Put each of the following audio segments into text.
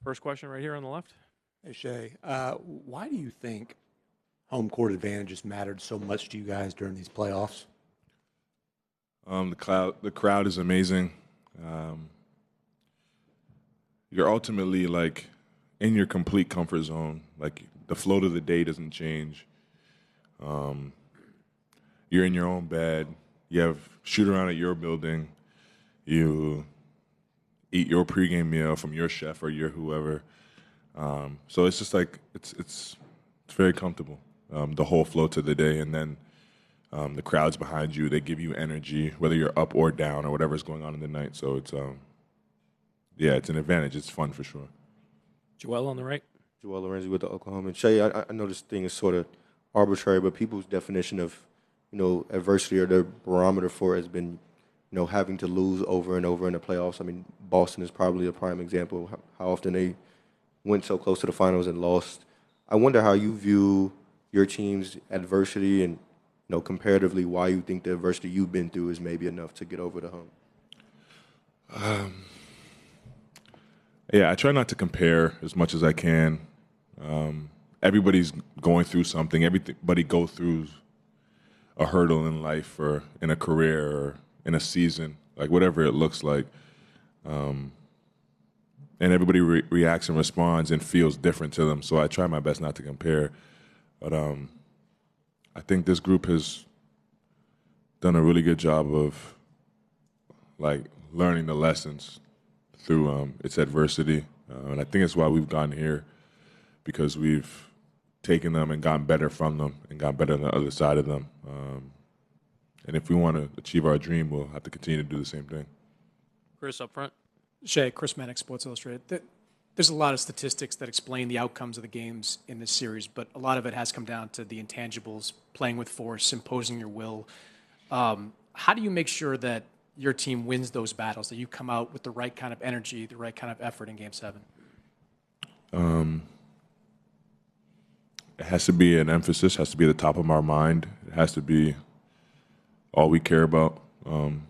First question right here on the left. Hey, Shai, why do you think home court advantages mattered so much to you guys during these playoffs? The crowd is amazing. You're ultimately like in your complete comfort zone. Like the flow of the day doesn't change. You're in your own bed. You have shoot around at your building. You eat your pregame meal from your chef or your whoever. So it's just like it's very comfortable. The whole flow to the day, and then the crowds behind you, they give you energy, whether you're up or down or whatever's going on in the night. So it's it's an advantage. It's fun for sure. Joel on the right. Joel Lorenzi with the Oklahoma. Shai, I know this thing is sort of arbitrary, but people's definition of, adversity or their barometer for it has been, having to lose over and over in the playoffs. I mean, Boston is probably a prime example of how often they went so close to the finals and lost. I wonder how you view your team's adversity and, comparatively, why you think the adversity you've been through is maybe enough to get over the hump. I try not to compare as much as I can. Everybody's going through something. Everybody goes through a hurdle in life or in a career or in a season, like whatever it looks like. And everybody reacts and responds and feels different to them. So I try my best not to compare. But I think this group has done a really good job of like learning the lessons through its adversity. And I think it's why we've gotten here, because we've taken them and gotten better from them and gotten better on the other side of them. And if we want to achieve our dream, we'll have to continue to do the same thing. Chris up front. Shai, Chris Mannix, Sports Illustrated. There's a lot of statistics that explain the outcomes of the games in this series, but a lot of it has come down to the intangibles, playing with force, imposing your will. How do you make sure that your team wins those battles, that you come out with the right kind of energy, the right kind of effort in Game 7? It has to be an emphasis, has to be at the top of our mind. It has to be all we care about. And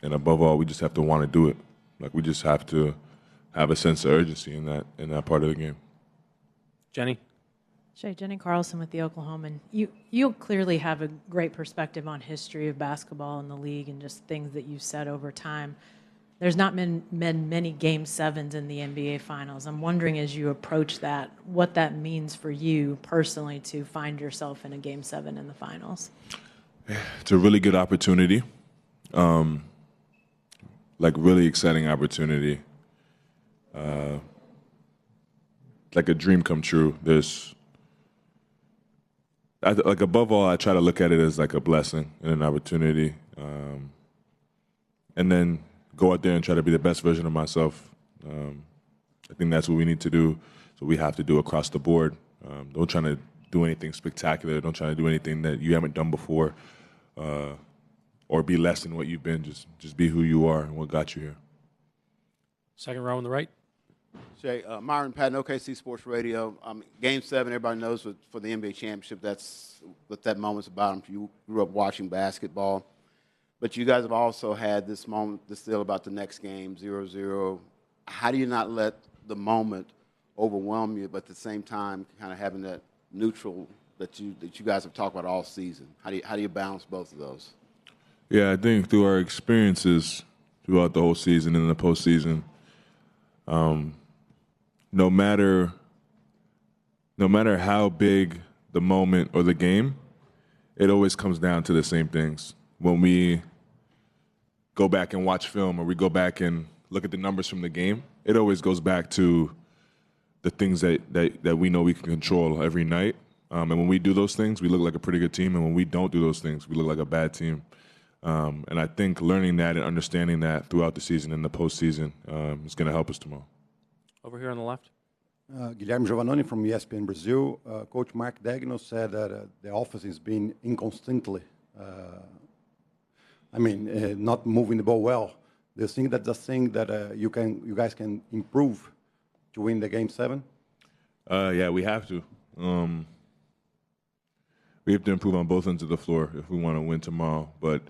above all, we just have to want to do it. Like we just have to have a sense of urgency in that part of the game. Jenny? Shai, Jenny Carlson with the Oklahoman. You clearly have a great perspective on history of basketball in the league and just things that you've said over time. There's not been many Game 7s in the NBA Finals. I'm wondering, as you approach that, what that means for you personally to find yourself in a Game 7 in the Finals. It's a really good opportunity, like really exciting opportunity, like a dream come true. Like above all, I try to look at it as like a blessing and an opportunity, and then go out there and try to be the best version of myself. I think that's what we need to do. So we have to do across the board. Don't try to do anything spectacular. Don't try to do anything that you haven't done before, or be less than what you've been. Just be who you are and what got you here. Second row on the right. Shai, Myron Patton, OKC Sports Radio. Game 7, everybody knows for the NBA championship, that's what that moment's about. You grew up watching basketball. But you guys have also had this moment, this deal about the next game, 0-0. How do you not let the moment overwhelm you, but at the same time kind of having that neutral that you guys have talked about all season? How do you balance both of those? Yeah, I think through our experiences throughout the whole season and the postseason, no matter how big the moment or the game, it always comes down to the same things. When we go back and watch film or we go back and look at the numbers from the game, it always goes back to the things that we know we can control every night. And when we do those things, we look like a pretty good team. And when we don't do those things, we look like a bad team. And I think learning that and understanding that throughout the season and the postseason is going to help us tomorrow. Over here on the left. Guilherme Giovannoni from ESPN Brazil. Coach Mark Daigneault said that the offense has been inconsistently, not moving the ball well. Do you think that's a thing that you guys can improve to win the Game 7? Yeah, we have to. We have to improve on both ends of the floor if we want to win tomorrow. But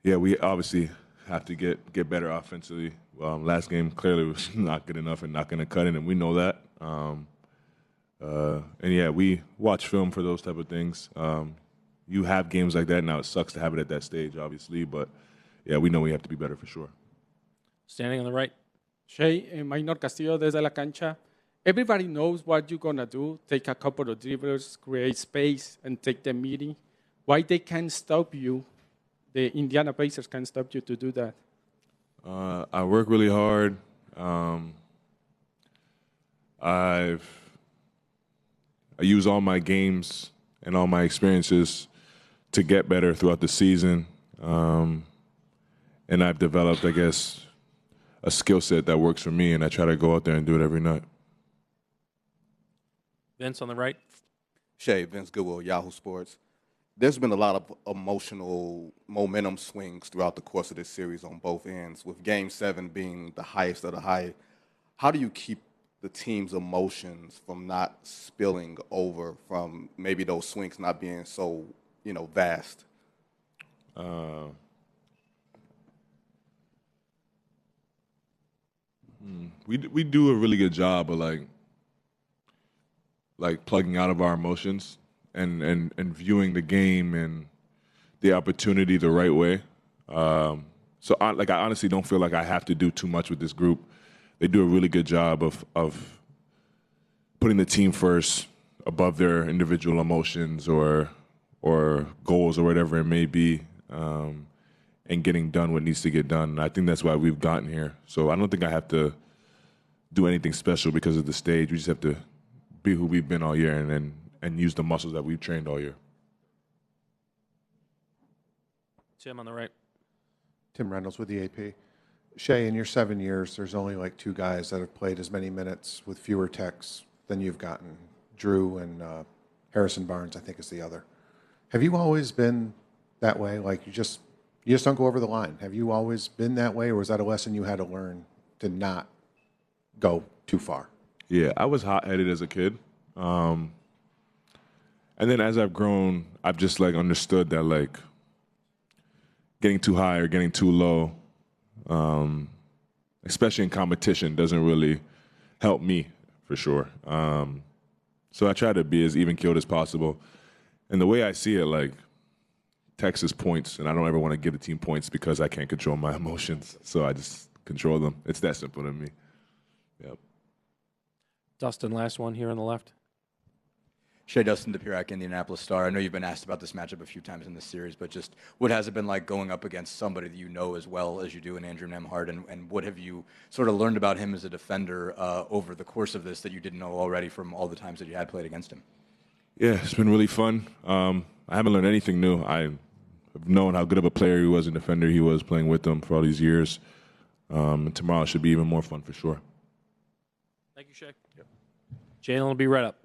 yeah, we obviously have to get better offensively. Last game clearly was not good enough and not going to cut it, and we know that. And yeah, we watch film for those type of things. You have games like that. Now it sucks to have it at that stage, obviously, but yeah, we know we have to be better for sure. Standing on the right. Shai, Minor Castillo desde la cancha. Everybody knows what you're going to do. Take a couple of dribbles, create space, and take the meeting. Why they can't stop you? The Indiana Pacers can't stop you to do that. I work really hard. I use all my games and all my experiences to get better throughout the season. And I've developed, I guess, a skill set that works for me, and I try to go out there and do it every night. Vince on the right. Shai, Vince Goodwill, Yahoo Sports. There's been a lot of emotional momentum swings throughout the course of this series on both ends, with Game 7 being the highest of the high. How do you keep the team's emotions from not spilling over, from maybe those swings not being so, vast? We do a really good job of like plugging out of our emotions and viewing the game and the opportunity the right way. So I honestly don't feel like I have to do too much with this group. They do a really good job of putting the team first above their individual emotions or goals or whatever it may be, and getting done what needs to get done. And I think that's why we've gotten here. So I don't think I have to do anything special because of the stage. We just have to be who we've been all year and use the muscles that we've trained all year. Tim on the right. Tim Reynolds with the AP. Shai, in your 7 years, there's only like two guys that have played as many minutes with fewer techs than you've gotten. Drew and Harrison Barnes, I think, is the other. Have you always been that way? Like you just don't go over the line. Have you always been that way, or was that a lesson you had to learn to not go too far? Yeah, I was hot-headed as a kid. And then as I've grown, I've just understood that getting too high or getting too low, especially in competition, doesn't really help me for sure. So I try to be as even-keeled as possible. And the way I see it, Texas points, and I don't ever want to give the team points because I can't control my emotions. So I just control them. It's that simple to me. Yep. Dustin, last one here on the left. Shai, Dustin DePirac, Indianapolis Star. I know you've been asked about this matchup a few times in this series, but just what has it been like going up against somebody that you know as well as you do in Andrew Nembhard, and what have you sort of learned about him as a defender over the course of this that you didn't know already from all the times that you had played against him? Yeah, it's been really fun. I haven't learned anything new. I've known how good of a player he was and defender he was playing with them for all these years. And tomorrow should be even more fun for sure. Thank you, Shai. Yep. Jalen will be right up.